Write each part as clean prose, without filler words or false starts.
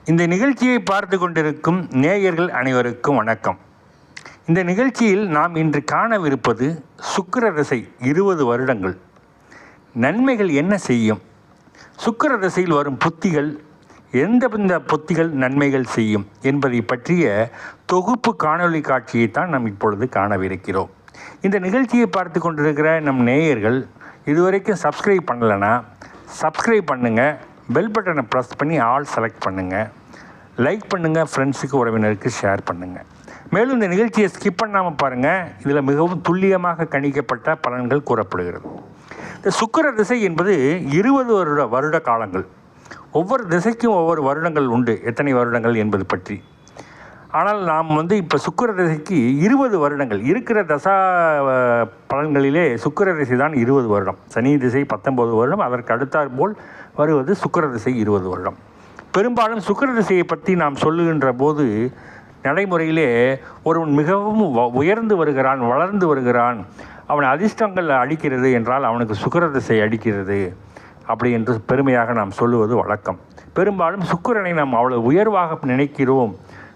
இந்த நிகழ்ச்சியை பார்த்து கொண்டிருக்கும் நேயர்கள் அனைவருக்கும் வணக்கம். இந்த நிகழ்ச்சியில் நாம் இன்று காணவிருப்பது சுக்கிர திசை 20 வருடங்கள் நன்மைகள் என்ன செய்யும், சுக்கிர திசையில் வரும் புத்திகள் எந்தெந்த புத்திகள் நன்மைகள் செய்யும் என்பதை பற்றிய தொகுப்பு காணொளி காட்சியைத்தான் நாம் இப்பொழுது காணவிருக்கிறோம். இந்த நிகழ்ச்சியை பார்த்து கொண்டிருக்கிற நம் நேயர்கள் இதுவரைக்கும் சப்ஸ்கிரைப் பண்ணலைன்னா சப்ஸ்கிரைப் பண்ணுங்கள், பெல் பட்டனை ப்ரெஸ் பண்ணி ஆல் செலக்ட் பண்ணுங்கள், லைக் பண்ணுங்கள், ஃப்ரெண்ட்ஸுக்கு உறவினருக்கு ஷேர் பண்ணுங்கள். மேலும் இந்த நிகழ்ச்சியை ஸ்கிப் பண்ணாமல் பாருங்கள். இதில் மிகவும் துல்லியமாக கணிக்கப்பட்ட பலன்கள் கூறப்படுகிறது. இந்த சுக்கிர திசை என்பது 20 வருட காலங்கள். ஒவ்வொரு திசைக்கும் ஒவ்வொரு வருடங்கள் உண்டு, எத்தனை வருடங்கள் என்பது பற்றி. ஆனால் நாம் இப்போ சுக்கிர திசைக்கு 20 வருடங்கள் இருக்கிற தசா பலன்களிலே சுக்கிர திசை தான் 20 வருடம். சனி திசை 19 வருடம், அதற்கு அடுத்தாற் போல் வருவது சுக்கிர திசை 20 வருடம். பெரும்பாலும் சுக்கிர திசையை பற்றி நாம் சொல்லுகின்ற போது நடைமுறையிலே ஒருவன் மிகவும் உயர்ந்து வருகிறான், வளர்ந்து வருகிறான், அவன் அதிர்ஷ்டங்கள் அடிக்கிறது என்றால் அவனுக்கு சுக்கிர திசை அடிக்கிறது அப்படி என்று பெருமையாக நாம் சொல்லுவது வழக்கம். பெரும்பாலும் சுக்கிரனை நாம் அவ்வளவு உயர்வாக நினைக்கிறோம்.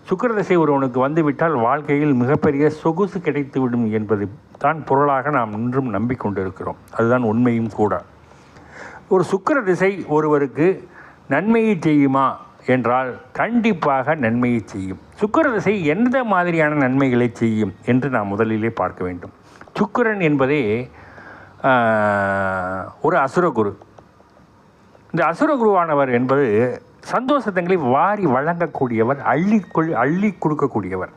சுக்கிர திசை ஒருவனுக்கு வந்துவிட்டால் வாழ்க்கையில் மிகப்பெரிய சொகுசு கிடைத்துவிடும் என்பது தான் பொருளாக நாம் இன்றும் நம்பிக்கொண்டிருக்கிறோம். அதுதான் உண்மையும் கூட. ஒரு சுக்கிர திசை ஒருவருக்கு நன்மையை செய்யுமா என்றால் கண்டிப்பாக நன்மையை செய்யும். சுக்கிர திசை எந்த மாதிரியான நன்மைகளை செய்யும் என்று நாம் முதலிலே பார்க்க வேண்டும். சுக்கிரன் என்பதே ஒரு அசுரகுரு. இந்த அசுரகுருவானவர் என்பது சந்தோஷத்தங்களை வாரி வழங்கக்கூடியவர், அள்ளி கொடுக்கக்கூடியவர்.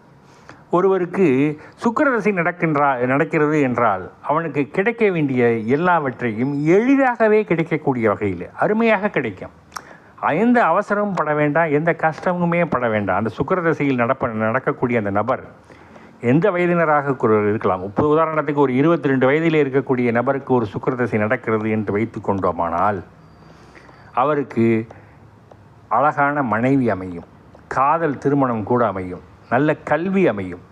ஒருவருக்கு சுக்கிர திசை நடக்கிறது என்றால் அவனுக்கு கிடைக்க வேண்டிய எல்லாவற்றையும் எளிதாகவே கிடைக்கக்கூடிய வகையில் அருமையாக கிடைக்கும். எந்த அவசரமும் பட வேண்டாம், எந்த கஷ்டமுமே பட வேண்டாம். அந்த சுக்கிர திசையில் நடக்கக்கூடிய அந்த நபர் எந்த வயதினராக இருக்கலாம். உதாரணத்துக்கு ஒரு 22 வயதில் இருக்கக்கூடிய நபருக்கு ஒரு சுக்கிர திசை நடக்கிறது என்று வைத்து கொண்டோமானால் அவருக்கு அழகான மனைவி அமையும், காதல் திருமணம் கூட அமையும், நல்ல கல்வி அமையும்,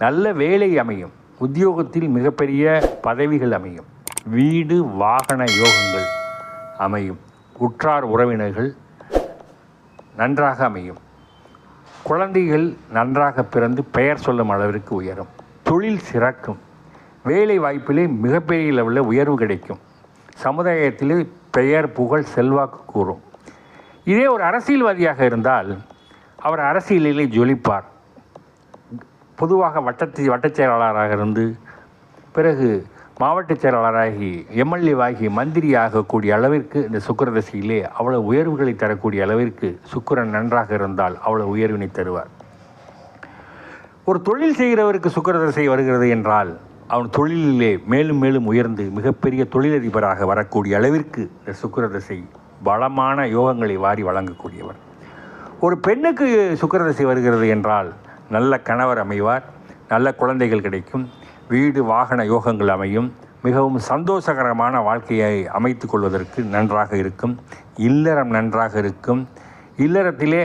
நல்ல வேலை அமையும், உத்தியோகத்தில் மிகப்பெரிய பதவிகள் அமையும், வீடு வாகன யோகங்கள் அமையும், உற்றார் உறவினர்கள் நன்றாக அமையும், குழந்தைகள் நன்றாக பிறந்து பெயர் சொல்லும் அளவிற்கு உயரும், தொழில் சிறக்கும், வேலை வாய்ப்பிலே மிகப்பெரிய லெவலில் உயர்வு கிடைக்கும், சமுதாயத்திலே பெயர் புகழ் செல்வாக்கு கூறும். இதே ஒரு அரசியல்வாதியாக இருந்தால் அவர் அரசியலிலே ஜொலிப்பார். பொதுவாக வட்டச் செயலாளராக இருந்து பிறகு மாவட்ட செயலாளராகி எம்எல்ஏவாகி மந்திரி ஆகக்கூடிய அளவிற்கு இந்த சுக்கிர திசையிலே அவ்வளவு உயர்வுகளை தரக்கூடிய அளவிற்கு சுக்கிரன் நன்றாக இருந்தால் அவ்வளவு உயர்வினை தருவார். ஒரு தொழில் செய்கிறவருக்கு சுக்கிர திசை வருகிறது என்றால் அவன் தொழிலிலே மேலும் மேலும் உயர்ந்து மிகப்பெரிய தொழிலதிபராக வரக்கூடிய அளவிற்கு இந்த சுக்கிர திசை பலமான யோகங்களை வாரி வழங்கக்கூடியவர். ஒரு பெண்ணுக்கு சுக்கிர திசை வருகிறது என்றால் நல்ல கணவர் அமைவார், நல்ல குழந்தைகள் கிடைக்கும், வீடு வாகன யோகங்கள் அமையும், மிகவும் சந்தோஷகரமான வாழ்க்கையை அமைத்து கொள்வதற்கு நன்றாக இருக்கும், இல்லறம் நன்றாக இருக்கும், இல்லறத்திலே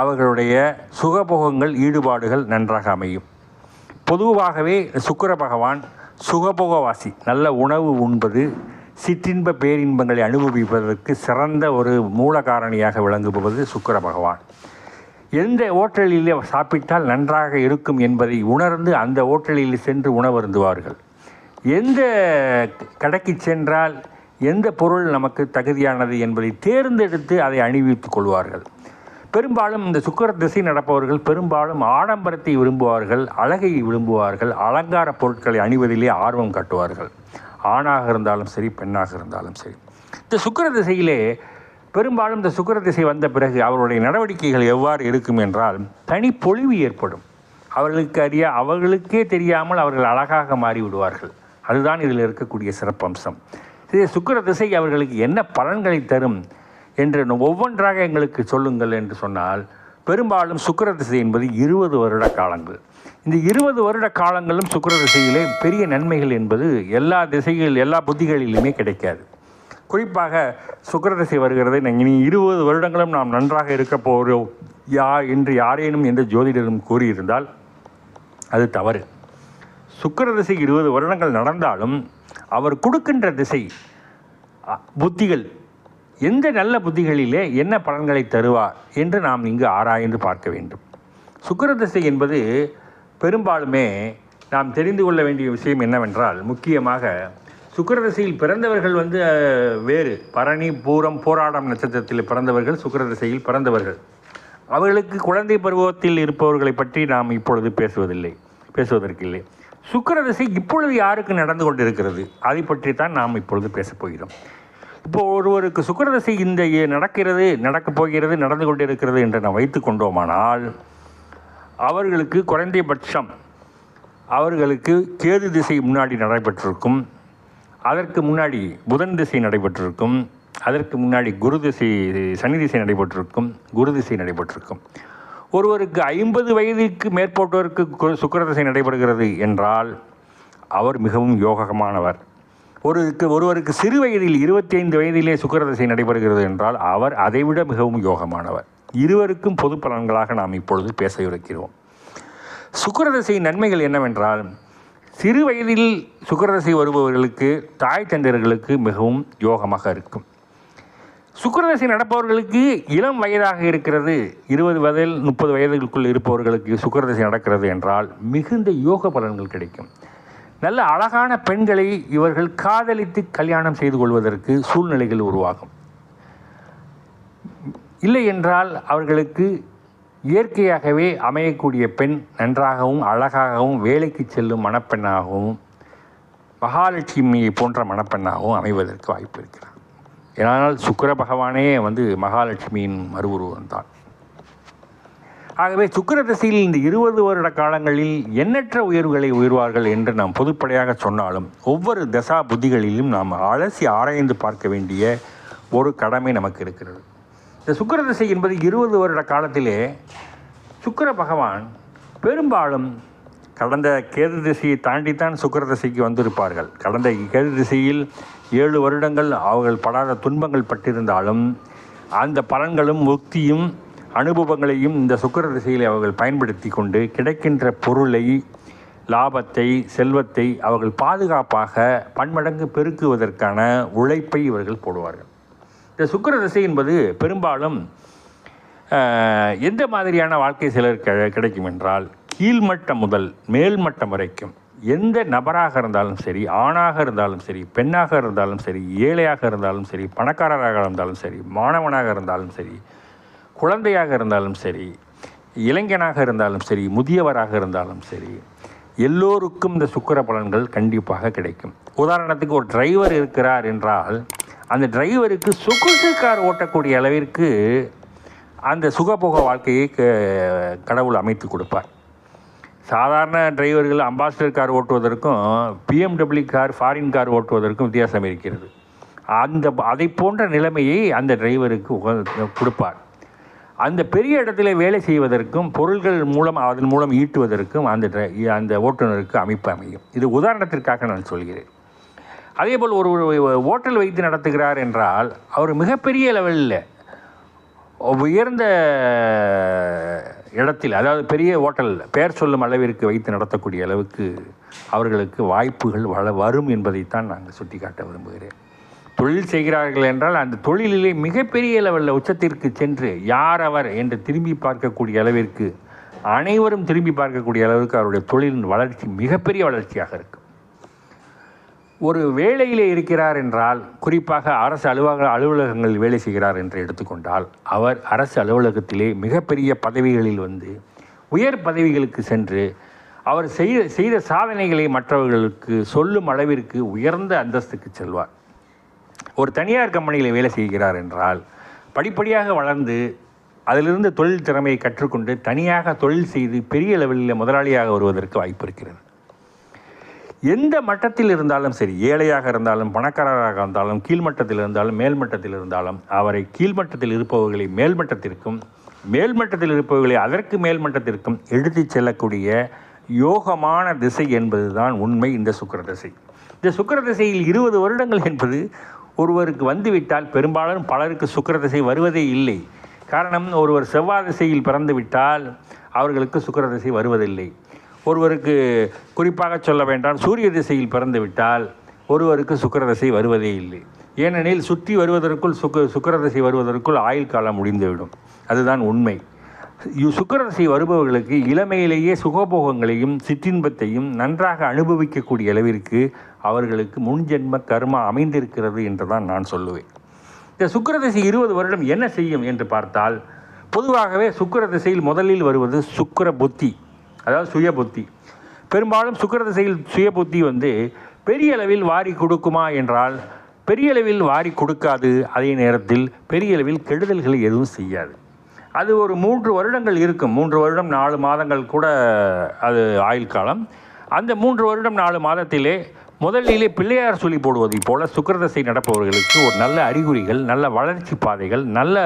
அவர்களுடைய சுகபோகங்கள் ஈடுபாடுகள் நன்றாக அமையும். பொதுவாகவே சுக்கிர பகவான் சுகபோகவாசி, நல்ல உணவு உண்பது, சிற்றின்ப பேரின்பங்களை அனுபவிப்பதற்கு சிறந்த ஒரு மூல காரணியாக விளங்குவது சுக்கிர பகவான். எந்த ஓட்டலிலே சாப்பிட்டால் நன்றாக இருக்கும் என்பதை உணர்ந்து அந்த ஓட்டலில் சென்று உணவருந்துவார்கள். எந்த கடைக்கு சென்றால் எந்த பொருள் நமக்கு தகுதியானது என்பதை தேர்ந்தெடுத்து அதை அணிவித்துக் கொள்வார்கள். பெரும்பாலும் இந்த சுக்கிர திசை நடப்பவர்கள் பெரும்பாலும் ஆடம்பரத்தை விரும்புவார்கள், அழகை விரும்புவார்கள், அலங்கார பொருட்களை அணிவதிலே ஆர்வம் காட்டுவார்கள். ஆணாக இருந்தாலும் சரி, பெண்ணாக இருந்தாலும் சரி. இந்த சுக்கிர திசையிலே பெரும்பாலும் இந்த சுக்கிர திசை வந்த பிறகு அவருடைய நடவடிக்கைகள் எவ்வாறு இருக்கும் என்றால் தனி பொலிவு ஏற்படும். அவர்களுக்கே தெரியாமல் அவர்கள் அழகாக மாறிவிடுவார்கள். அதுதான் இதில் இருக்கக்கூடிய சிறப்பம்சம். இதே சுக்கிர திசை அவர்களுக்கு என்ன பலன்களை தரும் என்று ஒவ்வொன்றாக எங்களுக்கு சொல்லுங்கள் என்று சொன்னால் பெரும்பாலும் சுக்கிர திசை என்பது 20 வருட காலங்கள். இந்த 20 வருட காலங்களும் சுக்கிர திசையிலே பெரிய நன்மைகள் என்பது எல்லா புத்திகளிலுமே கிடைக்காது. குறிப்பாக சுக்கிர திசை வருகிறது, இனி 20 வருடங்களும் நாம் நன்றாக இருக்க போகிறோம் என்று யாரேனும் எந்த ஜோதிடரும் கூறியிருந்தால் அது தவறு. சுக்கிர திசை 20 வருடங்கள் நடந்தாலும் அவர் கொடுக்கின்ற திசை புத்திகள் எந்த நல்ல புத்திகளிலே என்ன பலன்களை தருவார் என்று நாம் இங்கு ஆராய்ந்து பார்க்க வேண்டும். சுக்கிரதசை என்பது பெரும்பாலுமே நாம் தெரிந்து கொள்ள வேண்டிய விஷயம் என்னவென்றால், முக்கியமாக சுக்கிரதசையில் பிறந்தவர்கள் வேறு, பரணி, பூரம், போராடம் நட்சத்திரத்தில் பிறந்தவர்கள் சுக்கிரதசையில் பிறந்தவர்கள். அவர்களுக்கு குழந்தை பருவத்தில் இருப்பவர்களை பற்றி நாம் இப்பொழுது பேசுவதற்கில்லை. சுக்கிரதசை இப்பொழுது யாருக்கு நடந்து கொண்டிருக்கிறது அதை பற்றித்தான் நாம் இப்பொழுது பேசப்போகிறோம். இப்போது ஒருவருக்கு சுக்கிரதசை இந்த நடக்கப் போகிறது, நடந்து கொண்டிருக்கிறது என்று நாம் வைத்து கொண்டோமானால், அவர்களுக்கு குறைந்தபட்சம் அவர்களுக்கு கேது திசை முன்னாடி நடைபெற்றிருக்கும், அதற்கு முன்னாடி புதன் திசை நடைபெற்றிருக்கும், அதற்கு முன்னாடி சனி திசை நடைபெற்றிருக்கும், குரு திசை நடைபெற்றிருக்கும். ஒருவருக்கு 50 வயதுக்கு மேற்பட்டோருக்கு சுக்கிரதசை நடைபெறுகிறது என்றால் அவர் மிகவும் யோகமானவர். ஒருவருக்கு சிறு வயதில் 25 வயதிலே சுக்கிரதசை நடைபெறுகிறது என்றால் அவர் அதைவிட மிகவும் யோகமானவர். இருவருக்கும் பொது பலன்களாக நாம் இப்பொழுது பேச இருக்கிறோம். சுக்கிரதசை நன்மைகள் என்னவென்றால், சிறு வயதில் சுக்கிரதசை வருபவர்களுக்கு, தாய் தந்தையர்களுக்கு மிகவும் யோகமாக இருக்கும். சுக்கிரதசை நடப்பவர்களுக்கு இளம் வயதாக இருக்கிறது, 20 முதல் 30 வயதுகளுக்குள் இருப்பவர்களுக்கு சுக்கிரதசை நடக்கிறது என்றால் மிகுந்த யோக பலன்கள் கிடைக்கும். நல்ல அழகான பெண்களை இவர்கள் காதலித்து கல்யாணம் செய்து கொள்வதற்கு சூழ்நிலைகள் உருவாகும். இல்லை என்றால் அவர்களுக்கு இயற்கையாகவே அமையக்கூடிய பெண் நன்றாகவும் அழகாகவும் வேலைக்கு செல்லும் மணப்பெண்ணாகவும் மகாலட்சுமியை போன்ற மணப்பெண்ணாகவும் அமைவதற்கு வாய்ப்பு இருக்கிறது. ஏனால் சுக்கிர பகவானே மகாலட்சுமியின் மறு உருவம்தான். ஆகவே சுக்கிரதசையில் இந்த 20 வருட காலங்களில் எண்ணற்ற உயர்வுகளை உயர்வார்கள் என்று நாம் பொதுப்படையாக சொன்னாலும், ஒவ்வொரு தசா புத்திகளிலும் நாம் அலசி ஆராய்ந்து பார்க்க வேண்டிய ஒரு கடமை நமக்கு இருக்கிறது. இந்த சுக்கிரதசை என்பது 20 வருட காலத்திலே சுக்கிர பகவான் பெரும்பாலும் கடந்த கேது திசையை தாண்டித்தான் சுக்கிரதசைக்கு வந்திருப்பார்கள். கடந்த கேது திசையில் 7 வருடங்கள் அவர்கள் படாத துன்பங்கள் பட்டிருந்தாலும் அந்த பலன்களும் முக்தியும் அனுபவங்களையும் இந்த சுக்கிரதசையில் அவர்கள் பயன்படுத்தி கொண்டு கிடைக்கின்ற பொருளை, லாபத்தை, செல்வத்தை அவர்கள் பாதுகாப்பாக பன்மடங்கு பெருக்குவதற்கான உழைப்பை இவர்கள் போடுவார்கள். இந்த சுக்கிரதசை என்பது பெரும்பாலும் எந்த மாதிரியான வாழ்க்கை சிலர் கிடைக்கும் என்றால், கீழ்மட்டம் முதல் மேல்மட்டம் வரைக்கும் எந்த நபராக இருந்தாலும் சரி, ஆணாக இருந்தாலும் சரி, பெண்ணாக இருந்தாலும் சரி, ஏழையாக இருந்தாலும் சரி, பணக்காரராக இருந்தாலும் சரி, மாணவனாக இருந்தாலும் சரி, குழந்தையாக இருந்தாலும் சரி, இளைஞனாக இருந்தாலும் சரி, முதியவராக இருந்தாலும் சரி, எல்லோருக்கும் இந்த சுக்கிர பலன்கள் கண்டிப்பாக கிடைக்கும். உதாரணத்துக்கு ஒரு டிரைவர் இருக்கிறார் என்றால் அந்த டிரைவருக்கு சொகுசு கார் ஓட்டக்கூடிய அளவிற்கு அந்த சுகபோக வாழ்க்கையை கடவுள் அமைத்து கொடுப்பார். சாதாரண டிரைவர்கள் அம்பாசிடர் கார் ஓட்டுவதற்கும் BMW கார், ஃபாரின் கார் ஓட்டுவதற்கும் வித்தியாசம் இருக்கிறது. அதை போன்ற நிலைமையை அந்த டிரைவருக்கு கொடுப்பார். அந்த பெரிய இடத்துல வேலை செய்வதற்கும் பொருள்கள் அதன் மூலம் ஈட்டுவதற்கும் அந்த ஓட்டுநருக்கு அமைப்பு அமையும். இது உதாரணத்திற்காக நான் சொல்கிறேன். அதேபோல் ஒரு ஹோட்டல் வைத்து நடத்துகிறார் என்றால் அவர் மிகப்பெரிய லெவலில் உயர்ந்த இடத்தில், அதாவது பெரிய ஹோட்டல் பெயர் சொல்லும் அளவிற்கு வைத்து நடத்தக்கூடிய அளவுக்கு அவர்களுக்கு வாய்ப்புகள் வரும் என்பதைத்தான் நாங்கள் சுட்டிக்காட்ட விரும்புகிறேன். தொழில் செய்கிறார்கள் என்றால் அந்த தொழிலிலே மிகப்பெரிய லெவலில் உச்சத்திற்கு சென்று யார் அவர் என்று திரும்பி பார்க்கக்கூடிய அளவிற்கு, அனைவரும் திரும்பி பார்க்கக்கூடிய அளவுக்கு அவருடைய தொழிலின் வளர்ச்சி மிகப்பெரிய வளர்ச்சியாக இருக்கும். ஒரு வேலையிலே இருக்கிறார் என்றால், குறிப்பாக அரசு அலுவலகங்களில் வேலை செய்கிறார் என்று எடுத்துக்கொண்டால், அவர் அரசு அலுவலகத்திலே மிகப்பெரிய பதவிகளில் உயர் பதவிகளுக்கு சென்று அவர் செய்த சாதனைகளை மற்றவர்களுக்கு சொல்லும் அளவிற்கு உயர்ந்த அந்தஸ்துக்கு செல்வார். ஒரு தனியார் கம்பெனியில் வேலை செய்கிறார் என்றால் படிப்படியாக வளர்ந்து அதிலிருந்து தொழில் திறமையை கற்றுக்கொண்டு தனியாக தொழில் செய்து பெரிய லெவலில் முதலாளியாக வருவதற்கு வாய்ப்பு இருக்கிறது. எந்த மட்டத்தில் இருந்தாலும் சரி, ஏழையாக இருந்தாலும், பணக்காரராக இருந்தாலும், கீழ்மட்டத்தில் இருந்தாலும், மேல்மட்டத்தில் இருந்தாலும், அவரை கீழ்மட்டத்தில் இருப்பவர்களை மேல்மட்டத்திற்கும், மேல்மட்டத்தில் இருப்பவர்களை அதற்கு மேல்மட்டத்திற்கும் எடுத்துச் செல்லக்கூடிய யோகமான திசை என்பதுதான் உண்மை இந்த சுக்கிரதசை. இந்த சுக்கிரதசையில் 20 வருடங்கள் என்பது ஒருவருக்கு வந்துவிட்டால் பெரும்பாலும் பலருக்கு சுக்கிரதசை வருவதே இல்லை. காரணம், ஒருவர் செவ்வாய் திசையில் பிறந்து விட்டால் அவர்களுக்கு சுக்கிரதசை வருவதில்லை. ஒருவருக்கு குறிப்பாக சொல்ல வேண்டாம், சூரிய திசையில் பிறந்து விட்டால் ஒருவருக்கு சுக்கிரதசை வருவதே இல்லை. ஏனெனில் சுற்றி வருவதற்குள் சுக்கிரதசை வருவதற்குள் ஆயுள் காலம் முடிந்துவிடும். அதுதான் உண்மை. சுக்கிரதசை வருபவர்களுக்கு இளமையிலேயே சுகபோகங்களையும் சிற்றின்பத்தையும் நன்றாக அனுபவிக்கக்கூடிய அளவிற்கு அவர்களுக்கு முன்ஜென்ம கர்மா அமைந்திருக்கிறது என்றுதான் நான் சொல்லுவேன். இந்த சுக்கிரதசை 20 வருடம் என்ன செய்யும் என்று பார்த்தால், பொதுவாகவே சுக்கிரதசையில் முதலில் வருவது சுக்கிர புத்தி, அதாவது சுய புத்தி. பெரும்பாலும் சுக்கிரதசையில் சுய புத்தி பெரிய அளவில் வாரி கொடுக்குமா என்றால் பெரிய அளவில் வாரி கொடுக்காது. அதே நேரத்தில் பெரிய அளவில் கெடுதல்களை எதுவும் செய்யாது. அது ஒரு 3 வருடங்கள் இருக்கும். 3 வருடம் 4 மாதங்கள் கூட அது ஆயுள் காலம். அந்த 3 வருடம் 4 மாதத்திலே முதலிலே பிள்ளையார் சொல்லி போடுவதை போல சுக்கிரதசை நடப்பவர்களுக்கு ஒரு நல்ல அறிகுறிகள், நல்ல வளர்ச்சி பாதைகள், நல்ல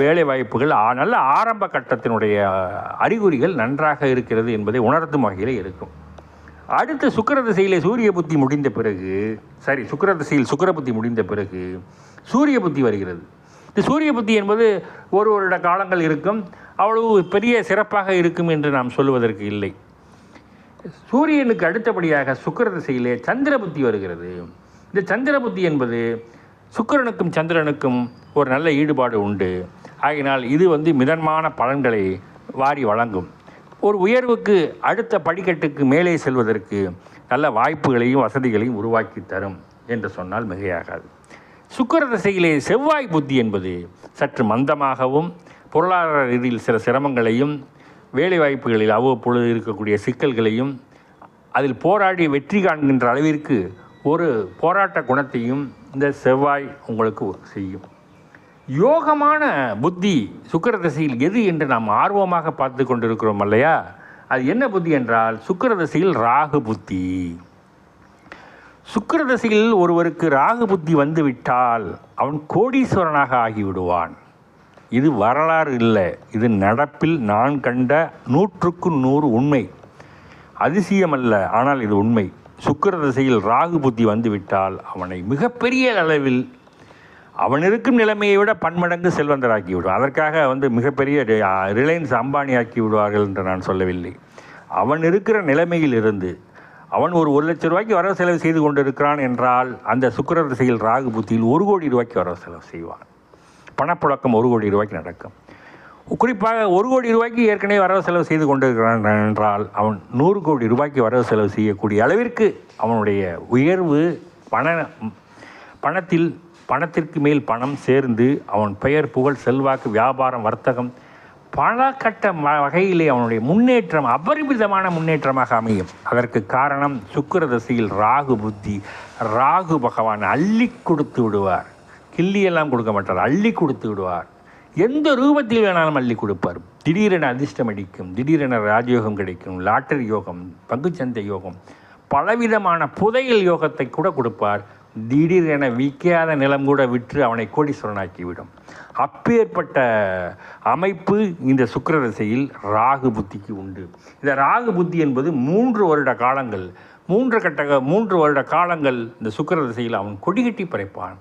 வேலை வாய்ப்புகள், நல்ல ஆரம்ப கட்டத்தினுடைய அறிகுறிகள் நன்றாக இருக்கிறது என்பதை உணர்த்தும் வகையில் இருக்கும். அடுத்து சுக்கிரதசையிலே சூரிய புத்தி முடிந்த பிறகு, சுக்கிரதசையில் சுக்கிர புத்தி முடிந்த பிறகு சூரிய புத்தி வருகிறது. இந்த சூரிய புத்தி என்பது ஒரு வருட காலங்கள் இருக்கும். அவ்வளவு பெரிய சிறப்பாக இருக்கும் என்று நாம் சொல்லுவதற்கு இல்லை. சூரியனுக்கு அடுத்தபடியாக சுக்கிரதசையிலே சந்திர புத்தி வருகிறது. இந்த சந்திர புத்தி என்பது சுக்கிரனுக்கும் சந்திரனுக்கும் ஒரு நல்ல ஈடுபாடு உண்டு. ஆகினால் இது மிதமான பலன்களை வாரி வழங்கும். ஒரு உயர்வுக்கு அடுத்த படிக்கட்டுக்கு மேலே செல்வதற்கு நல்ல வாய்ப்புகளையும் வசதிகளையும் உருவாக்கி தரும் என்று சொன்னால் மிகையாகாது. சுக்கிரதசையிலே செவ்வாய் புத்தி என்பது சற்று மந்தமாகவும், பொருளாதார ரீதியில் சில சிரமங்களையும், வேலைவாய்ப்புகளில் அவ்வப்பொழுது இருக்கக்கூடிய சிக்கல்களையும், அதில் போராடி வெற்றி காண்கின்ற அளவிற்கு ஒரு போராட்ட குணத்தையும் இந்த செவ்வாய் உங்களுக்கு செய்யும். யோகமான புத்தி சுக்கிரதசையில் எது என்று நாம் ஆர்வமாக பார்த்து கொண்டிருக்கிறோம் இல்லையா? அது என்ன புத்தி என்றால் சுக்கிரதசையில் ராகு புத்தி. சுக்கிரதசையில் ஒருவருக்கு ராகு புத்தி வந்துவிட்டால் அவன் கோடீஸ்வரனாக ஆகிவிடுவான். இது வரலாறு இல்லை, இது நடப்பில் நான் கண்ட 100க்கு 100 உண்மை. அதிசயம் அல்ல, ஆனால் இது உண்மை. சுக்கிரதசையில் ராகு புத்தி வந்துவிட்டால் அவனை மிகப்பெரிய அளவில் அவன் இருக்கும் நிலைமையை விட பன்மடங்கு செல்வந்தராக்கி விடுவான். அதற்காக மிகப்பெரிய ரிலையன்ஸ் அம்பானி ஆக்கி விடுவார்கள் என்று நான் சொல்லவில்லை. அவன் இருக்கிற நிலைமையில் இருந்து அவன் ஒரு 1 லட்சம் ரூபாய்க்கு வரவு செலவு செய்து கொண்டிருக்கிறான் என்றால் அந்த சுக்கிரதசையில் ராகு புத்தியில் 1 கோடி ரூபாய்க்கு வரவு செலவு செய்வான். பணப்புழக்கம் 1 கோடி ரூபாய்க்கு நடக்கும். குறிப்பாக 1 கோடி ரூபாய்க்கு ஏற்கனவே வரவு செலவு செய்து கொண்டிருக்கிறான் என்றால் அவன் 100 கோடி ரூபாய்க்கு வரவு செலவு செய்யக்கூடிய அளவிற்கு அவனுடைய உயர்வு பணத்திற்கு மேல் பணம் சேர்ந்து அவன் பெயர், புகழ், செல்வாக்கு, வியாபாரம், வர்த்தகம் பல கட்ட வகையிலே அவனுடைய முன்னேற்றம் அபரிமிதமான முன்னேற்றமாக அமையும். அதற்கு காரணம் சுக்கிரதசையில் ராகு புத்தி. ராகு பகவான் அள்ளி கொடுத்து விடுவார். கிள்ளியெல்லாம் கொடுக்க மாட்டார், அள்ளி கொடுத்து விடுவார். எந்த ரூபத்தில் வேணாலும் அள்ளி கொடுப்பார். திடீரென அதிர்ஷ்டம் அடிக்கும், திடீரென ராஜயோகம் கிடைக்கும், லாட்டரி யோகம், பங்குச்சந்தை யோகம், பலவிதமான புதையல் யோகத்தை கூட கொடுப்பார். திடீரென விற்காத நிலம் கூட விற்று அவனை கோடீஸ்வரனாக்கிவிடும். அப்பேற்பட்ட அமைப்பு இந்த சுக்கிரதசையில் ராகு புத்திக்கு உண்டு. இந்த ராகு புத்தி என்பது 3 வருட காலங்கள், 3 வருட காலங்கள் இந்த சுக்கிரதசையில் அவன் கொடிகட்டி பறைப்பான்.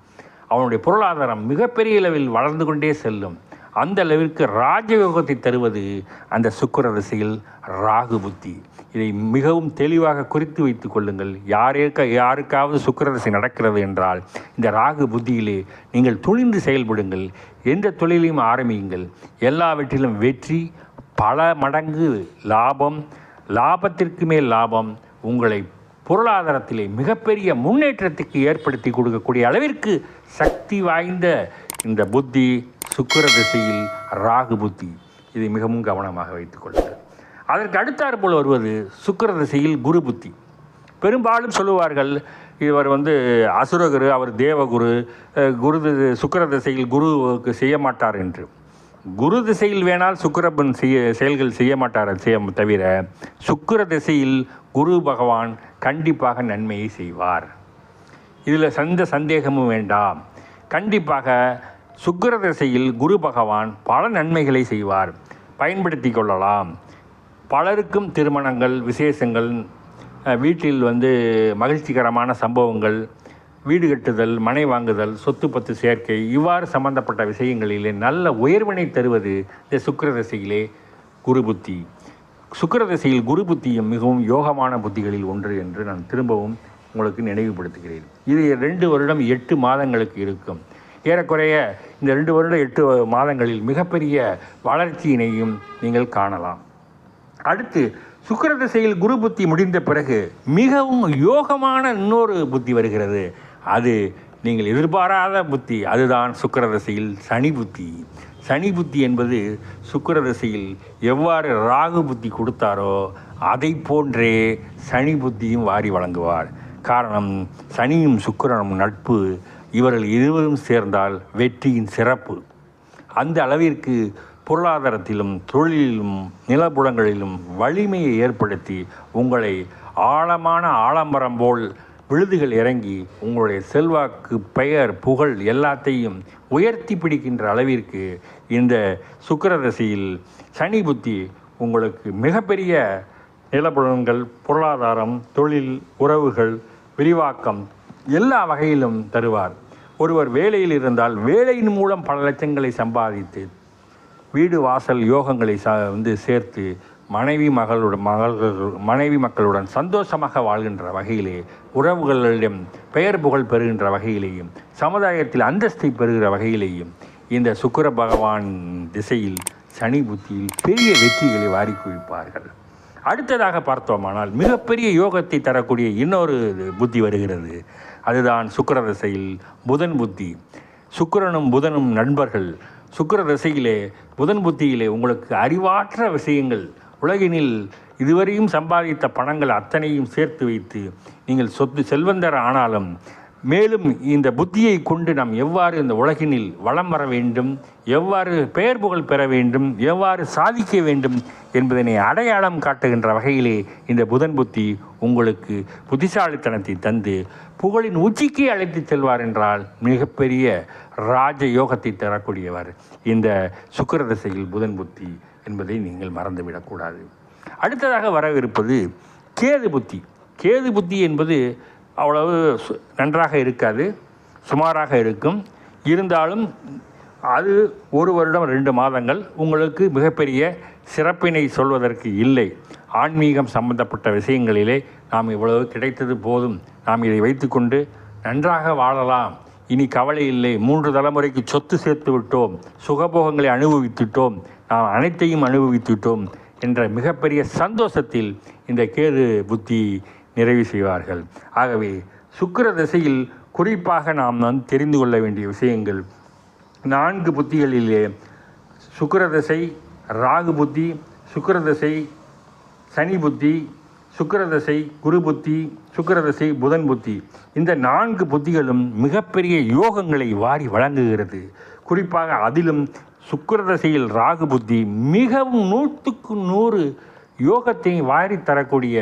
அவனுடைய பொருளாதாரம் மிகப்பெரிய அளவில் வளர்ந்து கொண்டே செல்லும். அந்த அளவிற்கு ராஜயோகத்தை தருவது அந்த சுக்கிரதசையில் ராகு புத்தி. இதை மிகவும் தெளிவாக குறித்து வைத்துக் கொள்ளுங்கள். யாருக்காவது சுக்கிரதசை நடக்கிறது என்றால் இந்த ராகு புத்தியிலே நீங்கள் துணிந்து செயல்படுங்கள். எந்த தொழிலையும் ஆரம்பியுங்கள். எல்லாவற்றிலும் வெற்றி, பல மடங்கு லாபம், லாபத்திற்கு மேல் லாபம் உங்களை பொருளாதாரத்திலே மிகப்பெரிய முன்னேற்றத்துக்கு ஏற்படுத்தி கொடுக்கக்கூடிய அளவிற்கு சக்தி வாய்ந்த இந்த புத்தி சுக்கிரதசையில் ராகு புத்தி. இதை மிகவும் கவனமாக வைத்துக் கொள்ளுங்கள். அதற்கு அடுத்தாற்போல் வருவது சுக்கிரதசையில் குரு புத்தி. பெரும்பாலும் சொல்லுவார்கள் இவர் அசுரகுரு, அவர் தேவகுரு, சுக்கிரதசையில் குருவுக்கு செய்ய மாட்டார் என்று. குரு திசையில் வேணால் சுக்கிரன் செயல்கள் செய்ய மாட்டார் தவிர சுக்கிரதசையில் குரு பகவான் கண்டிப்பாக நன்மையை செய்வார். இதில் சந்தேகமும் வேண்டாம். கண்டிப்பாக சுக்கிரதசையில் குரு பகவான் பல நன்மைகளை செய்வார். பயன்படுத்தி கொள்ளலாம். பலருக்கும் திருமணங்கள், விசேஷங்கள், வீட்டில் மகிழ்ச்சிகரமான சம்பவங்கள், வீடு கட்டுதல், மனை வாங்குதல், சொத்து பத்து சேர்க்கை, இவ்வாறு சம்பந்தப்பட்ட விஷயங்களிலே நல்ல உயர்வினை தருவது இந்த சுக்கிரதசையிலே குரு புத்தி. சுக்கிரதசையில் குரு புத்தியும் மிகவும் யோகமான புத்திகளில் ஒன்று என்று நான் திரும்பவும் உங்களுக்கு நினைவுபடுத்துகிறேன். இது 2 வருடம் 8 மாதங்களுக்கு இருக்கும். ஏறக்குறைய இந்த 2 வருடம் 8 மாதங்களில் மிகப்பெரிய வளர்ச்சியினையும் நீங்கள் காணலாம். அடுத்து சுக்கிர திசையில் குரு புத்தி முடிந்த பிறகு மிகவும் யோகமான இன்னொரு புத்தி வருகிறது. அது நீங்கள் எதிர்பாராத புத்தி. அதுதான் சுக்கிர திசையில் சனி புத்தி. சனி புத்தி என்பது சுக்கிர திசையில் எவ்வாறு ராகு புத்தி கொடுத்தாரோ அதை போன்றே சனி புத்தியும் வாரி வழங்குவார். காரணம், சனியும் சுக்கிரனும் நட்பு. இவர்கள் இருவரும் சேர்ந்தால் வெற்றியின் சிறப்பு. அந்த அளவிற்கு பொருளாதாரத்திலும் தொழிலிலும் நிலப்புலங்களிலும் வலிமையை ஏற்படுத்தி உங்களை ஆழமான ஆலமரம் போல் விழுதுகள் இறங்கி உங்களுடைய செல்வாக்கு, பெயர், புகழ் எல்லாத்தையும் உயர்த்தி பிடிக்கின்ற அளவிற்கு இந்த சுக்கிர திசையில் சனி புத்தி உங்களுக்கு மிகப்பெரிய நிலப்புலன்கள், பொருளாதாரம், தொழில், உறவுகள், விரிவாக்கம் எல்லா வகையிலும் தருவார். ஒருவர் வேலையில் இருந்தால் வேலையின் மூலம் பல லட்சங்களை சம்பாதித்து வீடு வாசல் யோகங்களை சேர்த்து மனைவி மக்களுடன் சந்தோஷமாக வாழ்கின்ற வகையிலே, உறவுகளிடம் பெயர் புகழ் பெறுகின்ற வகையிலேயும், சமுதாயத்தில் அந்தஸ்தை பெறுகிற வகையிலேயும் இந்த சுக்கிர பகவான் திசையில் சனி புத்தியில் பெரிய வெற்றிகளை வாரி குவிப்பார்கள். அடுத்ததாக பார்த்தோமானால் மிகப்பெரிய யோகத்தை தரக்கூடிய இன்னொரு புத்தி வருகிறது. அதுதான் சுக்கிர திசையில் புதன் புத்தி. சுக்கிரனும் புதனும் நண்பர்கள். சுக்கிர திசையிலே புதன் புத்தியிலே உங்களுக்கு அறிவாற்ற விஷயங்கள், உலகினில் இதுவரையும் சம்பாதித்த பணங்கள் அத்தனையும் சேர்த்து வைத்து நீங்கள் செல்வந்தர் ஆனாலும் மேலும் இந்த புத்தியை கொண்டு நாம் எவ்வாறு இந்த உலகினில் வளம் வர வேண்டும், எவ்வாறு பெயர் புகழ் பெற வேண்டும், எவ்வாறு சாதிக்க வேண்டும் என்பதனை அடையாளம் காட்டுகின்ற வகையிலே இந்த புதன் புத்தி உங்களுக்கு புத்திசாலித்தனத்தை தந்து புகழின் உச்சிக்கு அழைத்து செல்வார் என்றால் மிகப்பெரிய ராஜ யோகத்தை தரக்கூடியவர் இந்த சுக்கிர திசையில் புதன் புத்தி என்பதை நீங்கள் மறந்துவிடக்கூடாது. அடுத்ததாக வரவிருப்பது கேது புத்தி. கேது புத்தி என்பது அவ்வளவு நன்றாக இருக்காது, சுமாராக இருக்கும். இருந்தாலும் அது 1 வருடம் 2 மாதங்கள் உங்களுக்கு மிகப்பெரிய சிறப்பினை சொல்வதற்கு இல்லை. ஆன்மீகம் சம்பந்தப்பட்ட விஷயங்களிலே நாம் இவ்வளவு கிடைத்தது போதும், நாம் இதை வைத்துக்கொண்டு நன்றாக வாழலாம், இனி கவலை இல்லை, 3 தலைமுறைக்கு சொத்து சேர்த்து விட்டோம், சுகபோகங்களை அனுபவித்துட்டோம், நாம் அனைத்தையும் அனுபவித்துட்டோம் என்ற மிகப்பெரிய சந்தோஷத்தில் இந்த கேது புத்தி நிறைவு செய்வார்கள். ஆகவே சுக்கிர திசையில் குறிப்பாக நாம் தெரிந்து கொள்ள வேண்டிய விஷயங்கள் 4 புத்திகளிலே சுக்கிர திசை ராகு புத்தி, சுக்கிர திசை சனி புத்தி, சுக்கிர திசை குரு புத்தி, சுக்கிர திசை புதன் புத்தி. இந்த 4 புத்திகளும் மிகப்பெரிய யோகங்களை வாரி வழங்குகிறது. குறிப்பாக அதிலும் சுக்கிர திசையில் ராகு புத்தி மிகவும் 100க்கு 100 யோகத்தை வாரி தரக்கூடிய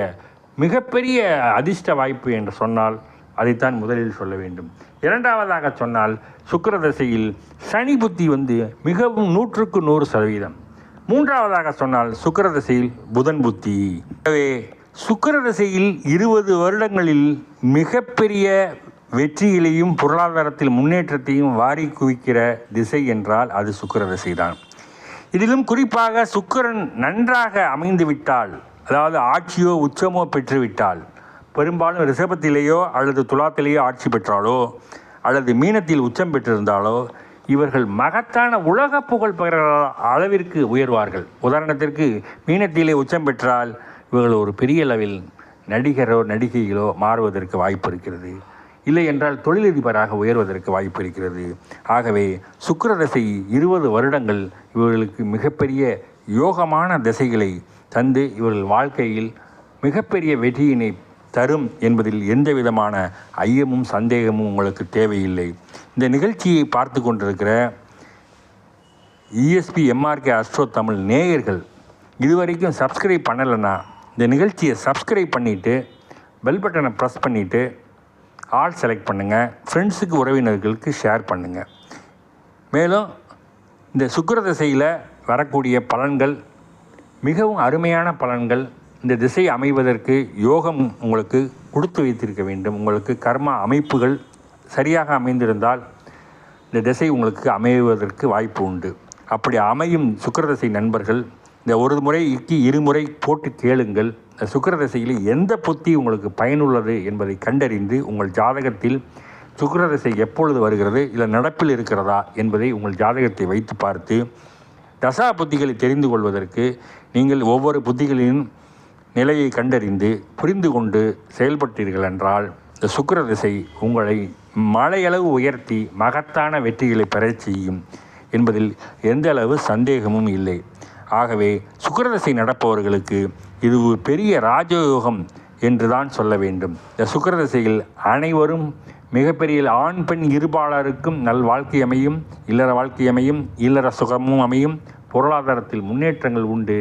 மிகப்பெரிய அதிர்ஷ்ட வாய்ப்பு என்று சொன்னால் அதைத்தான் முதலில் சொல்ல வேண்டும். இரண்டாவதாக சொன்னால் சுக்கிர திசையில் சனி புத்தி மிகவும் 100க்கு 100%. மூன்றாவதாக சொன்னால் சுக்கிர திசையில் புதன் புத்தி. எனவே சுக்கிர திசையில் 20 வருடங்களில் மிகப்பெரிய வெற்றிகளையும் பொருளாதாரத்தில் முன்னேற்றத்தையும் வாரி குவிக்கிற திசை என்றால் அது சுக்கிர திசை தான். இதிலும் குறிப்பாக சுக்கிரன் நன்றாக அமைந்துவிட்டால், அதாவது ஆட்சியோ உச்சமோ பெற்றுவிட்டால், பெரும்பாலும் ரிஷபத்திலேயோ அல்லது துலாத்திலேயோ ஆட்சி பெற்றாலோ அல்லது மீனத்தில் உச்சம் பெற்றிருந்தாலோ இவர்கள் மகத்தான உலக புகழ் பெற அளவிற்கு உயர்வார்கள். உதாரணத்திற்கு மீனத்திலே உச்சம் பெற்றால் இவர்கள் ஒரு பெரிய அளவில் நடிகரோ நடிகைகளோ மாறுவதற்கு வாய்ப்பு இருக்கிறது. இல்லை என்றால் தொழிலதிபராக உயர்வதற்கு வாய்ப்பு இருக்கிறது. ஆகவே சுக்கிர திசை 20 வருடங்கள் இவர்களுக்கு மிகப்பெரிய யோகமான திசைகளை தந்து இவர்கள் வாழ்க்கையில் மிகப்பெரிய வெற்றியினை தரும் என்பதில் எந்த விதமான ஐயமும் சந்தேகமும் உங்களுக்கு தேவையில்லை. இந்த நிகழ்ச்சியை பார்த்து கொண்டிருக்கிற ESP MRK அஸ்ட்ரோ தமிழ் நேயர்கள் இதுவரைக்கும் சப்ஸ்கிரைப் பண்ணலைன்னா இந்த நிகழ்ச்சியை சப்ஸ்கிரைப் பண்ணிவிட்டு பெல் பட்டனை ப்ரெஸ் பண்ணிவிட்டு ஆல் செலக்ட் பண்ணுங்கள். ஃப்ரெண்ட்ஸுக்கு உறவினர்களுக்கு ஷேர் பண்ணுங்கள். மேலும் இந்த சுக்கிர திசையில் வரக்கூடிய பலன்கள் மிகவும் அருமையான பலன்கள். இந்த திசை அமைவதற்கு யோகம் உங்களுக்கு கொடுத்து வைத்திருக்க வேண்டும். உங்களுக்கு கர்மா அமைப்புகள் சரியாக அமைந்திருந்தால் இந்த திசை உங்களுக்கு அமைவதற்கு வாய்ப்பு உண்டு. அப்படி அமையும் சுக்கிர திசை நண்பர்கள் இந்த ஒரு முறைக்கு இருமுறை போட்டு கேளுங்கள். சுக்கிர திசையில் எந்த புத்தி உங்களுக்கு பயனுள்ளது என்பதை கண்டறிந்து உங்கள் ஜாதகத்தில் சுக்கிர திசை எப்பொழுது வருகிறது, இல்லை நடப்பில் இருக்கிறதா என்பதை உங்கள் ஜாதகத்தை வைத்து பார்த்து தசா புத்திகளை தெரிந்து கொள்வதற்கு நீங்கள் ஒவ்வொரு புத்திகளின் நிலையை கண்டறிந்து புரிந்து கொண்டு செயல்பட்டீர்கள் என்றால் இந்த சுக்கிர திசை உங்களை மலையளவு உயர்த்தி மகத்தான வெற்றிகளை பெறச் செய்யும் என்பதில் எந்த அளவு சந்தேகமும் இல்லை. ஆகவே சுக்கிரதசை நடப்பவர்களுக்கு இது ஒரு பெரிய ராஜயோகம் என்று தான் சொல்ல வேண்டும். இந்த சுக்கிரதசையில் அனைவரும் மிகப்பெரிய ஆண் பெண் இருபாலருக்கும் நல் வாழ்க்கை அமையும், இல்லற வாழ்க்கை அமையும், இல்லற சுகமும் அமையும், பொருளாதாரத்தில் முன்னேற்றங்கள் உண்டு.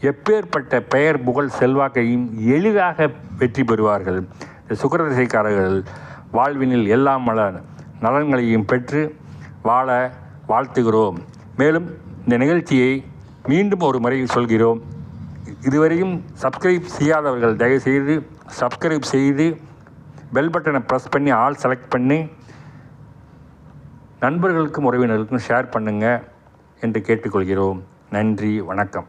எப்பேற்பட்ட பெயர் புகழ் செல்வாக்கையும் எளிதாக வெற்றி பெறுவார்கள். இந்த சுக்கிரதசைக்காரர்கள் வாழ்வினில் எல்லா நலன்களையும் பெற்று வாழ வாழ்த்துகிறோம். மேலும் இந்த நிகழ்ச்சியை மீண்டும் ஒரு முறை சொல்கிறோம். இதுவரையும் சப்ஸ்கிரைப் செய்யாதவர்கள் தயவுசெய்து சப்ஸ்கிரைப் செய்து பெல் பட்டனை ப்ரெஸ் பண்ணி ஆல் செலக்ட் பண்ணி நண்பர்களுக்கும் உறவினர்களுக்கும் ஷேர் பண்ணுங்கள் என்று கேட்டுக்கொள்கிறோம். நன்றி, வணக்கம்.